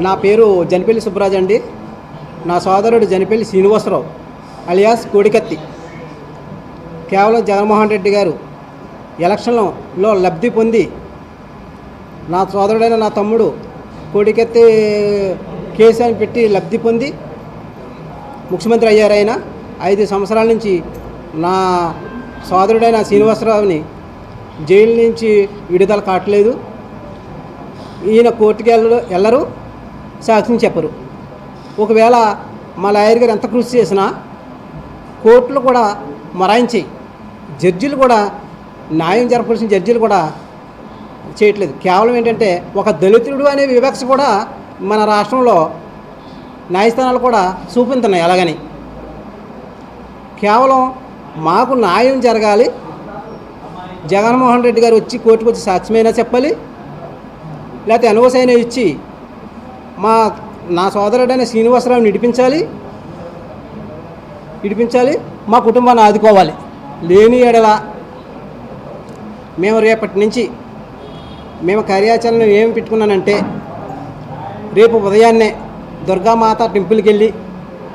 నా పేరు జనిపల్లి సుబ్బరాజు అండి. నా సోదరుడు జనిపల్లి శ్రీనివాసరావు అలియాస్ కోడికత్తి. కేవలం జగన్మోహన్ రెడ్డి గారు ఎలక్షన్లో లబ్ధి పొంది నా సోదరుడైన నా తమ్ముడు కోడికత్తి కేసు అని పెట్టి లబ్ధి పొంది ముఖ్యమంత్రి అయ్యారు. ఆయన 5 సంవత్సరాల నుంచి నా సోదరుడైన శ్రీనివాసరావుని జైలు నుంచి విడుదల కావట్లేదు. ఈయన కోర్టుకి వెళ్ళరు, సాక్ష్యం చెప్పరు. ఒకవేళ మా లాయర్ గారు ఎంత కృషి చేసినా కోర్టులు కూడా మరాయించాయి. జడ్జీలు కూడా న్యాయం జరపాల్సిన జడ్జీలు కూడా చేయట్లేదు. కేవలం ఏంటంటే ఒక దళితుడు అనే వివక్ష కూడా మన రాష్ట్రంలో న్యాయస్థానాలు కూడా చూపించున్నాయి. అలాగని కేవలం మాకు న్యాయం జరగాలి, జగన్మోహన్ రెడ్డి గారు వచ్చి కోర్టుకు వచ్చి సాక్ష్యమైనా చెప్పాలి, లేకపోతే ఎన్ఓసి అయినా ఇచ్చి నా సోదరుడైన శ్రీనివాసరావుని విడిపించాలి, మా కుటుంబాన్ని ఆదుకోవాలి. లేని ఎడల మేము రేపటి నుంచి మేము కార్యాచరణ ఏమి పెట్టుకున్నానంటే, రేపు ఉదయాన్నే దుర్గామాత టెంపుల్కి వెళ్ళి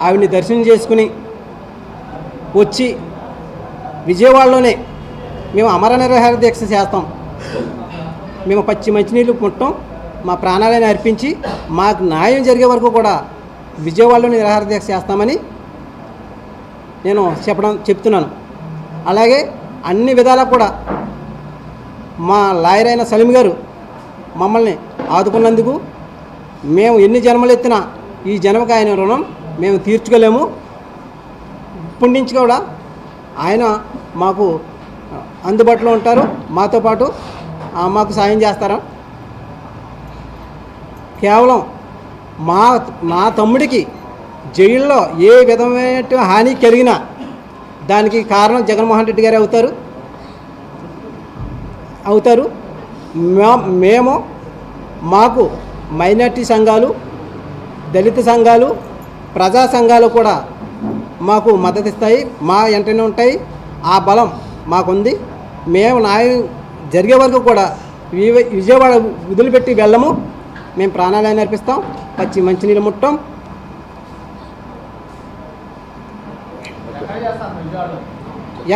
ఆవిడ్ని దర్శనం చేసుకుని వచ్చి విజయవాడలోనే మేము అమర నిరాహార దీక్ష చేస్తాం. మేము పచ్చి మంచినీళ్ళు పుట్టం, మా ప్రాణాలను అర్పించి మాకు న్యాయం జరిగే వరకు కూడా విజయవాడలో నిరాహార దీక్ష చేస్తామని నేను చెప్తున్నాను. అలాగే అన్ని విధాలా కూడా మా లాయర్ అయిన సలీం గారు మమ్మల్ని ఆదుకున్నందుకు మేము ఎన్ని జన్మలు ఎత్తినా ఈ జన్మకు ఆయన రుణం మేము తీర్చుకోలేము. ఇప్పటి నుంచి కూడా ఆయన మాకు అందుబాటులో ఉంటారు, మాతో పాటు మాకు సాయం చేస్తారు. కేవలం నా తమ్ముడికి జైల్లో ఏ విధమైన హాని కలిగినా దానికి కారణం జగన్మోహన్ రెడ్డి గారు అవుతారు. మేము మాకు మైనార్టీ సంఘాలు, దళిత సంఘాలు, ప్రజా సంఘాలు కూడా మాకు మద్దతు ఇస్తాయి, మా వెంటనే ఉంటాయి. ఆ బలం మాకుంది. మేము న్యాయం జరిగే వరకు కూడా విజయవాడ వదిలిపెట్టి వెళ్ళము. మేము ప్రాణాలను అర్పిస్తాం, పచ్చి మంచినీళ్ళు ముట్టం.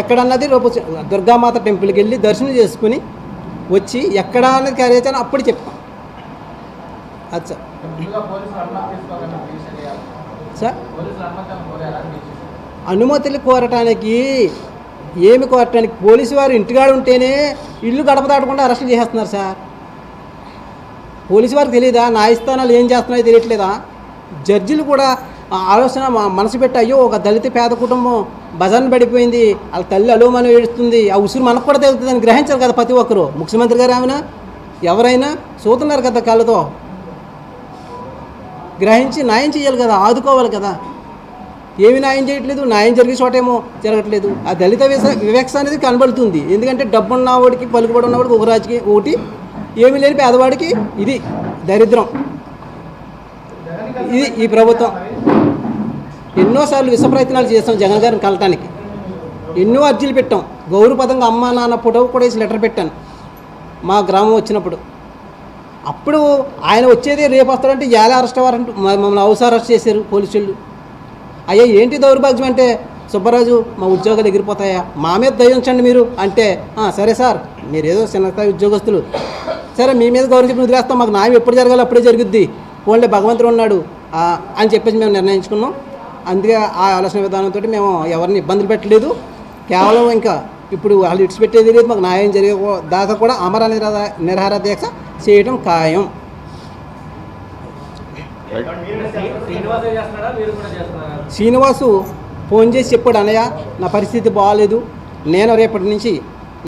ఎక్కడన్నది రేపు దుర్గామాత టెంపుల్కి వెళ్ళి దర్శనం చేసుకుని వచ్చి ఎక్కడ అన్నది కార్యాచరణ అప్పుడు చెప్తాం. అచ్చా సార్, అనుమతులు కోరటానికి పోలీసు వారు ఇంటికాడ ఉంటేనే ఇల్లు గడప దాటకుండా అరెస్టులు చేసేస్తున్నారు సార్. పోలీసు వారికి తెలియదా న్యాయస్థానాలు ఏం చేస్తున్నాయో తెలియట్లేదా? జడ్జిలు కూడా ఆలోచన మనసు పెట్టి, అయ్యో ఒక దళిత పేద కుటుంబం బజార్ని పడిపోయింది, వాళ్ళ తల్లి అలోమని ఏడుస్తుంది, ఆ ఉసురు మనకు కూడా తెలుస్తుందని గ్రహించారు కదా ప్రతి ఒక్కరు. ముఖ్యమంత్రి గారు ఏమైనా ఎవరైనా చూస్తున్నారు కదా కళ్ళతో. గ్రహించి న్యాయం చేయాలి కదా, ఆదుకోవాలి కదా. ఏమి న్యాయం చేయట్లేదు, న్యాయం జరిగే చోటేమో జరగట్లేదు. ఆ దళిత వివక్ష అనేది కనబడుతుంది. ఎందుకంటే డబ్బున్నవాడికి పలుకుబడి ఉన్నవాడికి ఒక రాజకీయ ఒకటి, ఏమీ లేని పేదవాడికి ఇది దరిద్రం. ఇది ఈ ప్రభుత్వం. ఎన్నోసార్లు విష ప్రయత్నాలు చేస్తాం జగన్ గారిని కలటానికి, ఎన్నో అర్జీలు పెట్టాం. గౌరవపదంగా అమ్మ నాన్న ఫోటో కూడా వేసి లెటర్ పెట్టాను మా గ్రామం వచ్చినప్పుడు. అప్పుడు ఆయన వచ్చేది రేపు వస్తాడంటే ఎలా అరెస్ట్ అవ్వారంటూ మమ్మల్ని అరెస్ట్ చేశారు పోలీసులు. అయ్యా ఏంటి దౌర్భాగ్యం అంటే, సుబ్బరాజు మా ఉద్యోగాలు ఎగిరిపోతాయా, మా మీద దయించండి మీరు అంటే, సరే సార్ మీరు ఏదో చిన్నస్థాయి ఉద్యోగస్తులు, సరే మీ మీద గౌరవం చెప్పి వదిలేస్తాం, మాకు న్యాయం ఎప్పుడు జరగాలి అప్పుడే జరుగుద్ది, ఓన్లీ భగవంతుడు ఉన్నాడు అని చెప్పేసి మేము నిర్ణయించుకున్నాం. అందుకే ఆ ఆలోచన విధానంతో మేము ఎవరిని ఇబ్బందులు పెట్టలేదు. కేవలం ఇంకా ఇప్పుడు వాళ్ళు ఇడిచిపెట్టేది లేదు, మాకు న్యాయం జరిగే దాకా కూడా అమర నిరాహార దీక్ష చేయడం ఖాయం. శ్రీనివాసు ఫోన్ చేసి చెప్పాడు, అన్నయ్య నా పరిస్థితి బాగాలేదు, నేను రేపటి నుంచి